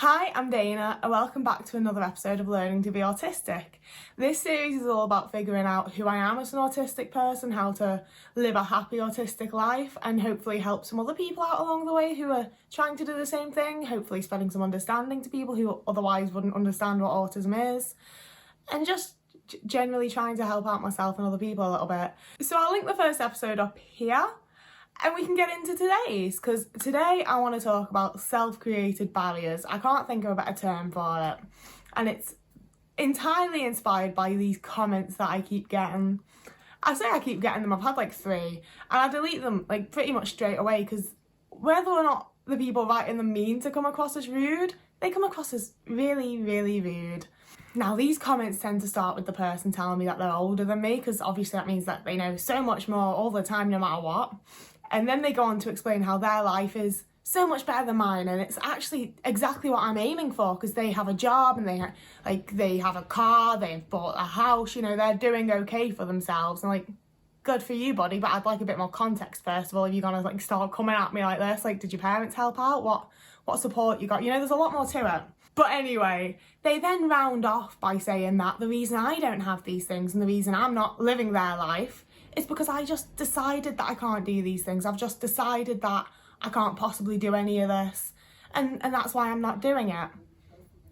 Hi, I'm Dana and welcome back to another episode of Learning to be Autistic. This series is all about figuring out who I am as an autistic person, how to live a happy autistic life and hopefully help some other people out along the way who are trying to do the same thing, hopefully spreading some understanding to people who otherwise wouldn't understand what autism is, and just generally trying to help out myself and other people a little bit. So I'll link the first episode up here. And we can get into today's, because today I want to talk about self-created barriers. I can't think of a better term for it. And it's entirely inspired by these comments that I keep getting. I say I keep getting them, I've had like 3. And I delete them like pretty much straight away, because whether or not the people writing them mean to come across as rude, they come across as really, really rude. Now, these comments tend to start with the person telling me that they're older than me, because obviously that means that they know so much more all the time, no matter what. And then they go on to explain how their life is so much better than mine, and it's actually exactly what I'm aiming for, because they have a job and they have a car, they've bought a house, you know, they're doing okay for themselves. And like, good for you, buddy, but I'd like a bit more context first of all if you're gonna like start coming at me like this. Like, did your parents help out? What support you got? You know, there's a lot more to it. But anyway, they then round off by saying that the reason I don't have these things and the reason I'm not living their life is because I just decided that I can't do these things. I've just decided that I can't possibly do any of this. And that's why I'm not doing it.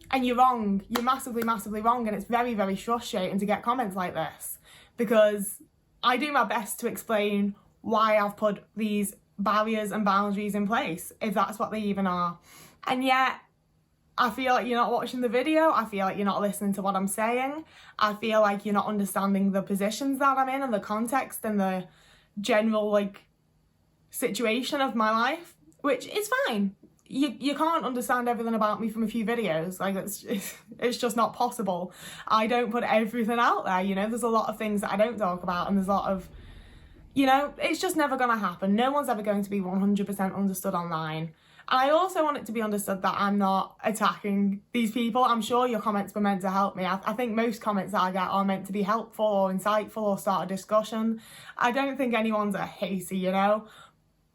And you're wrong. You're massively, massively wrong. And it's very, very frustrating to get comments like this, because I do my best to explain why I've put these barriers and boundaries in place, if that's what they even are. And yet, I feel like you're not watching the video, I feel like you're not listening to what I'm saying, I feel like you're not understanding the positions that I'm in and the context and the general like situation of my life, which is fine. You can't understand everything about me from a few videos, like it's just not possible. I don't put everything out there, you know, there's a lot of things that I don't talk about, and there's a lot of, you know, it's just never gonna happen. No one's ever going to be 100% understood online. And I also want it to be understood that I'm not attacking these people. I'm sure your comments were meant to help me. I think most comments that I get are meant to be helpful or insightful or start a discussion. I don't think anyone's a hater, you know.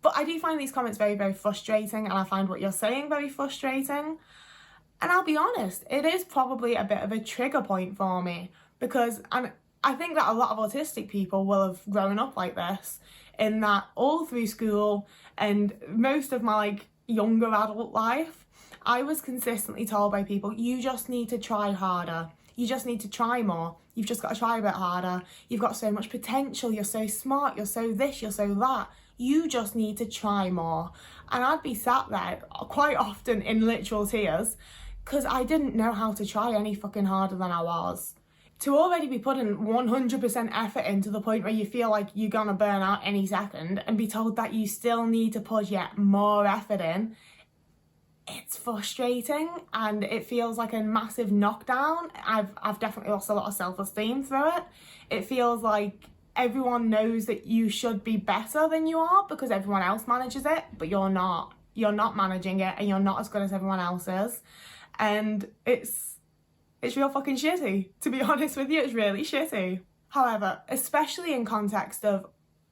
But I do find these comments very, very frustrating, and I find what you're saying very frustrating. And I'll be honest, it is probably a bit of a trigger point for me, because I think that a lot of autistic people will have grown up like this, in that all through school and most of my like younger adult life, I was consistently told by people, you just need to try harder, you just need to try more, you've just got to try a bit harder, you've got so much potential, you're so smart, you're so this, you're so that, you just need to try more. And I'd be sat there quite often in literal tears, because I didn't know how to try any fucking harder than I was. To already be putting 100% effort into the point where you feel like you're gonna burn out any second, and be told that you still need to put yet more effort in, it's frustrating, and it feels like a massive knockdown. I've definitely lost a lot of self-esteem through it. It feels like everyone knows that you should be better than you are because everyone else manages it, but you're not. You're not managing it, and you're not as good as everyone else is. And it's real fucking shitty. To be honest with you, it's really shitty. However, especially in context of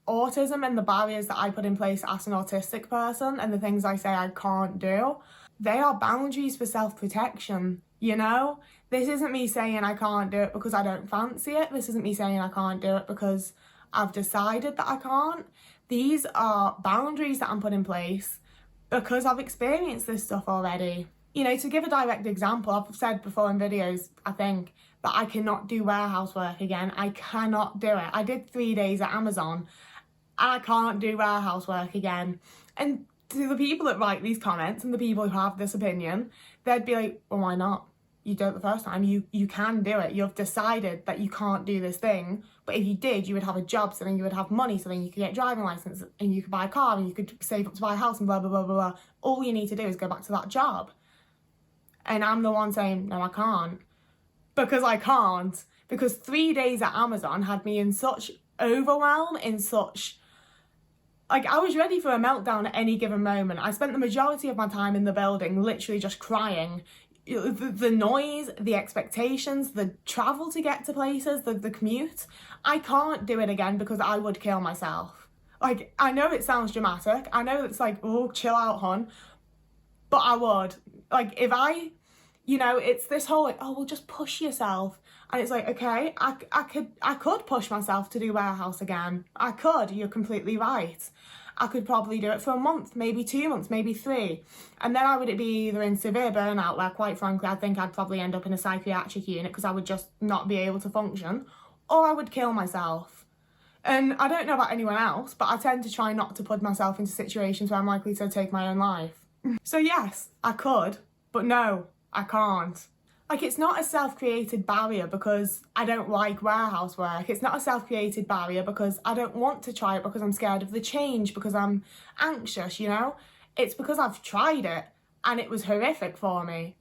autism and the barriers that I put in place as an autistic person and the things I say I can't do, they are boundaries for self-protection, you know? This isn't me saying I can't do it because I don't fancy it. This isn't me saying I can't do it because I've decided that I can't. These are boundaries that I'm put in place because I've experienced this stuff already. You know, to give a direct example, I've said before in videos, I think, that I cannot do warehouse work again. I cannot do it. I did 3 days at Amazon, and I can't do warehouse work again. And to the people that write these comments and the people who have this opinion, they'd be like, well, why not? You did it the first time. You can do it. You've decided that you can't do this thing. But if you did, you would have a job, so then you would have money, so then you could get a driving license, and you could buy a car, and you could save up to buy a house, and blah, blah, blah, blah, blah. All you need to do is go back to that job. And I'm the one saying, no, I can't. Because I can't. Because 3 days at Amazon had me in such overwhelm, in such... Like, I was ready for a meltdown at any given moment. I spent the majority of my time in the building literally just crying. The noise, the expectations, the travel to get to places, the commute. I can't do it again because I would kill myself. Like, I know it sounds dramatic. I know it's like, oh, chill out, hon. But I would. like, if I, you know, it's this whole like, oh, well, just push yourself. And it's like, okay, I could push myself to do warehouse again. I could, you're completely right. I could probably do it for a month, maybe 2 months, maybe 3. And then I would be either in severe burnout, where quite frankly, I think I'd probably end up in a psychiatric unit because I would just not be able to function, or I would kill myself. And I don't know about anyone else, but I tend to try not to put myself into situations where I'm likely to take my own life. So yes, I could, but no, I can't. Like, it's not a self-created barrier because I don't like warehouse work. It's not a self-created barrier because I don't want to try it, because I'm scared of the change, because I'm anxious, you know? It's because I've tried it and it was horrific for me.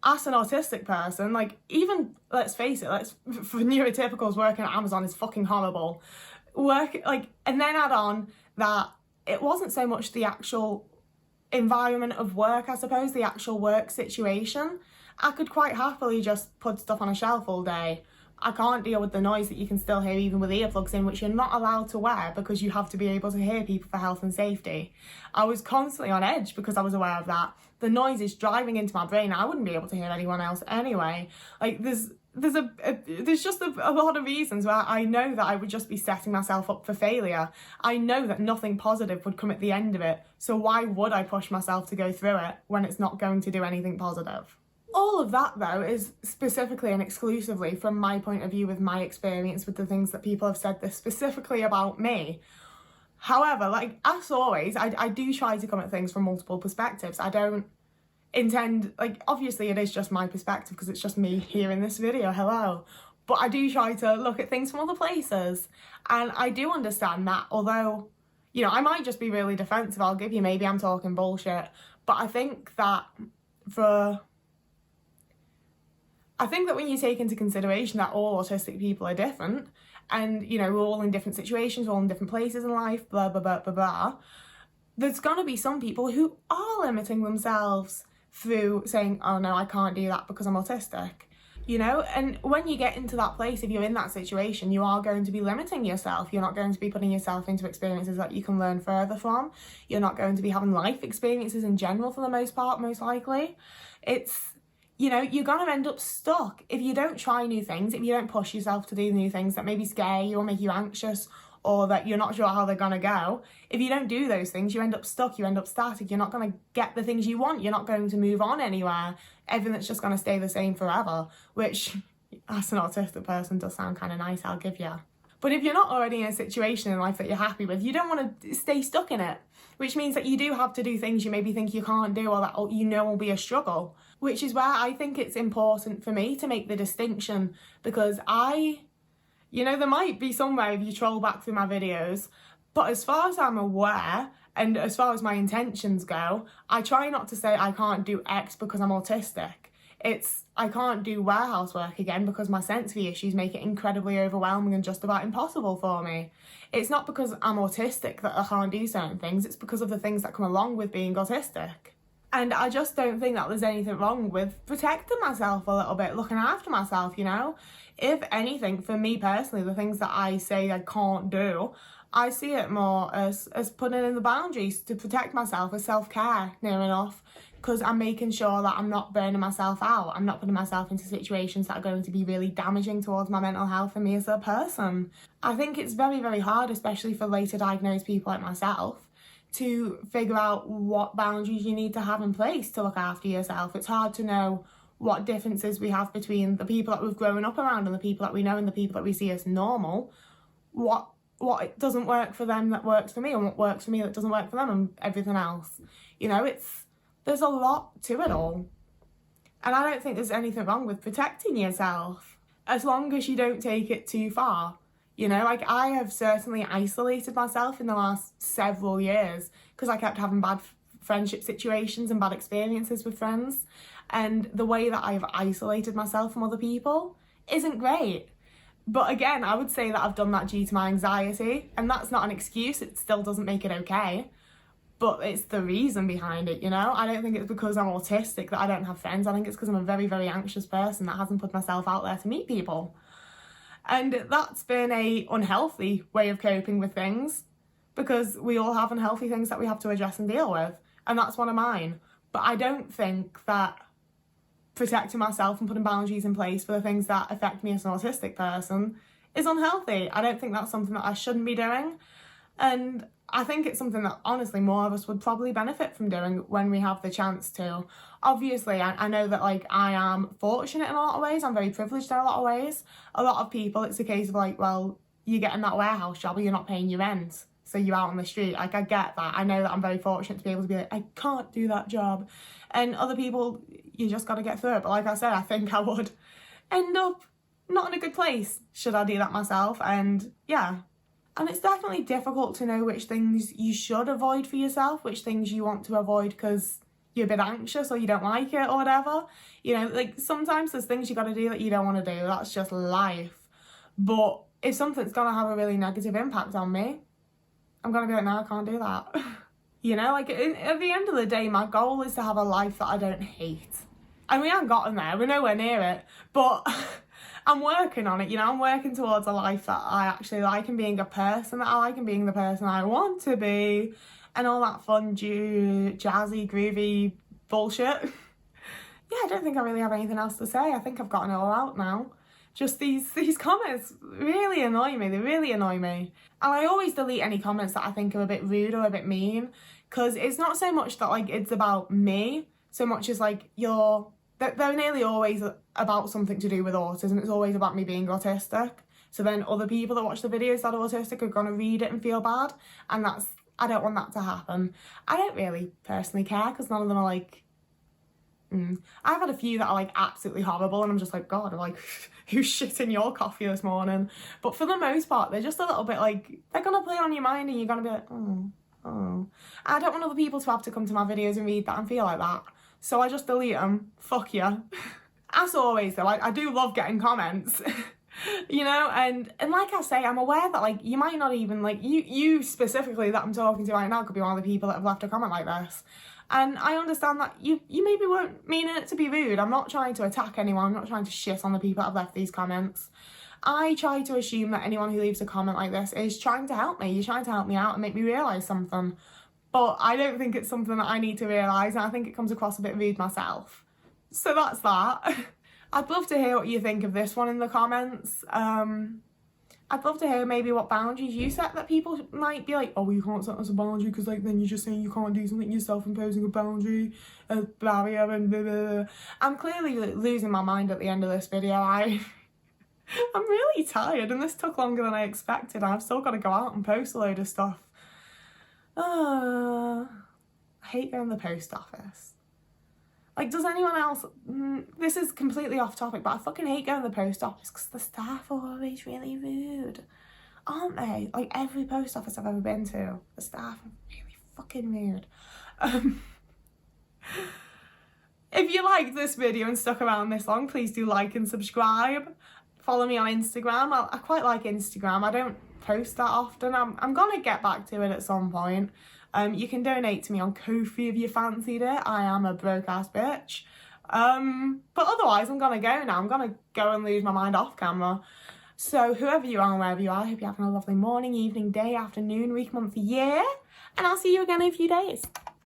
As an autistic person, like, even, let's face it, for neurotypicals, working at Amazon is fucking horrible. And then add on that it wasn't so much the actual environment of work, I suppose, the actual work situation. I could quite happily just put stuff on a shelf all day. I can't deal with the noise that you can still hear even with earplugs in, which you're not allowed to wear because you have to be able to hear people for health and safety. I was constantly on edge because I was aware of that. The noise is driving into my brain. I wouldn't be able to hear anyone else anyway. Like, there's just a lot of reasons where I know that I would just be setting myself up for failure. I know that nothing positive would come at the end of it. So why would I push myself to go through it when it's not going to do anything positive? All of that, though, is specifically and exclusively from my point of view, with my experience with the things that people have said this specifically about me. However, like, as always, I do try to come at things from multiple perspectives. I don't intend, like, obviously it is just my perspective because it's just me here in this video, hello. But I do try to look at things from other places. And I do understand that, although, you know, I might just be really defensive, I'll give you, maybe I'm talking bullshit. But I think that when you take into consideration that all autistic people are different, and, you know, we're all in different situations, we're all in different places in life, blah, blah, blah, blah, blah, there's going to be some people who are limiting themselves through saying, oh no, I can't do that because I'm autistic, you know? And when you get into that place, if you're in that situation, you are going to be limiting yourself. You're not going to be putting yourself into experiences that you can learn further from. You're not going to be having life experiences in general for the most part, most likely. It's, you know, you're going to end up stuck if you don't try new things, if you don't push yourself to do new things that maybe scare you or make you anxious, or that you're not sure how they're going to go. If you don't do those things, you end up stuck, you end up static, you're not going to get the things you want, you're not going to move on anywhere. Everything's just going to stay the same forever, which, as an autistic person, does sound kind of nice, I'll give you. But if you're not already in a situation in life that you're happy with, you don't want to stay stuck in it, which means that you do have to do things you maybe think you can't do, or that you know will be a struggle, which is where I think it's important for me to make the distinction, because you know, there might be somewhere if you troll back through my videos, but as far as I'm aware, and as far as my intentions go, I try not to say I can't do X because I'm autistic. It's, I can't do warehouse work again because my sensory issues make it incredibly overwhelming and just about impossible for me. It's not because I'm autistic that I can't do certain things, it's because of the things that come along with being autistic. And I just don't think that there's anything wrong with protecting myself a little bit, looking after myself, you know? If anything, for me personally, the things that I say I can't do, I see it more as putting in the boundaries to protect myself, as self-care, near enough, because I'm making sure that I'm not burning myself out. I'm not putting myself into situations that are going to be really damaging towards my mental health and me as a person. I think it's very, very hard, especially for later diagnosed people like myself, to figure out what boundaries you need to have in place to look after yourself. It's hard to know what differences we have between the people that we've grown up around and the people that we know and the people that we see as normal. What doesn't work for them that works for me, and what works for me that doesn't work for them, and everything else. You know, there's a lot to it all. And I don't think there's anything wrong with protecting yourself, as long as you don't take it too far. You know, like, I have certainly isolated myself in the last several years because I kept having bad friendship situations and bad experiences with friends. And the way that I've isolated myself from other people isn't great. But again, I would say that I've done that due to my anxiety, and that's not an excuse. It still doesn't make it okay, but it's the reason behind it, you know? I don't think it's because I'm autistic that I don't have friends. I think it's because I'm a very, very anxious person that hasn't put myself out there to meet people. And that's been a unhealthy way of coping with things, because we all have unhealthy things that we have to address and deal with, and that's one of mine. But I don't think that protecting myself and putting boundaries in place for the things that affect me as an autistic person is unhealthy. I don't think that's something that I shouldn't be doing. And I think it's something that honestly more of us would probably benefit from doing when we have the chance to. Obviously, I know that like I am fortunate in a lot of ways. I'm very privileged in a lot of ways. A lot of people, it's a case of like, well, you're getting that warehouse job, but you're not paying your rent, so you're out on the street. Like, I get that. I know that I'm very fortunate to be able to be like, I can't do that job. And other people, you just got to get through it. But like I said, I think I would end up not in a good place should I do that myself. And yeah. And it's definitely difficult to know which things you should avoid for yourself, which things you want to avoid because you're a bit anxious or you don't like it or whatever. You know, like sometimes there's things you got to do that you don't want to do. That's just life. But if something's going to have a really negative impact on me, I'm going to be like, no, I can't do that. You know, like at the end of the day, my goal is to have a life that I don't hate. And we haven't gotten there. We're nowhere near it. But I'm working on it, you know, I'm working towards a life that I actually like and being a person that I like and being the person I want to be and all that fun, jazzy, groovy bullshit. Yeah, I don't think I really have anything else to say. I think I've gotten it all out now. Just these comments really annoy me. They really annoy me. And I always delete any comments that I think are a bit rude or a bit mean, because it's not so much that like it's about me so much as like they're nearly always about something to do with autism. It's always about me being autistic. So then other people that watch the videos that are autistic are going to read it and feel bad. And I don't want that to happen. I don't really personally care because none of them are like, I've had a few that are like absolutely horrible and I'm just like, God, like, who's shit in your coffee this morning? But for the most part, they're just a little bit like, they're going to play on your mind and you're going to be like, oh. I don't want other people to have to come to my videos and read that and feel like that. So I just delete them. Fuck yeah. As always though, I do love getting comments. You know, and like I say, I'm aware that like you might not even like you specifically that I'm talking to right now could be one of the people that have left a comment like this. And I understand that you maybe weren't meaning it to be rude. I'm not trying to attack anyone. I'm not trying to shit on the people that have left these comments. I try to assume that anyone who leaves a comment like this is trying to help me. You're trying to help me out and make me realise something. But I don't think it's something that I need to realise, and I think it comes across a bit rude myself. So that's that. I'd love to hear what you think of this one in the comments. I'd love to hear maybe what boundaries you set that people might be like, oh, well, you can't set us a boundary because like then you're just saying you can't do something, you're self-imposing a boundary, a barrier, and blah, blah, blah. I'm clearly losing my mind at the end of this video. I'm really tired and this took longer than I expected. I've still got to go out and post a load of stuff. I hate going to the post office. Like, does anyone else... this is completely off topic, but I fucking hate going to the post office because the staff are always really rude. Aren't they? Like, every post office I've ever been to, the staff are really fucking rude. If you liked this video and stuck around this long, please do like and subscribe. Follow me on Instagram. I quite like Instagram. I don't post that often. I'm gonna get back to it at some point. You can donate to me on Ko-fi if you fancied it. I am a broke ass bitch. But otherwise I'm gonna go now. I'm gonna go and lose my mind off camera. So whoever you are and wherever you are, I hope you're having a lovely morning, evening, day, afternoon, week, month, year. And I'll see you again in a few days.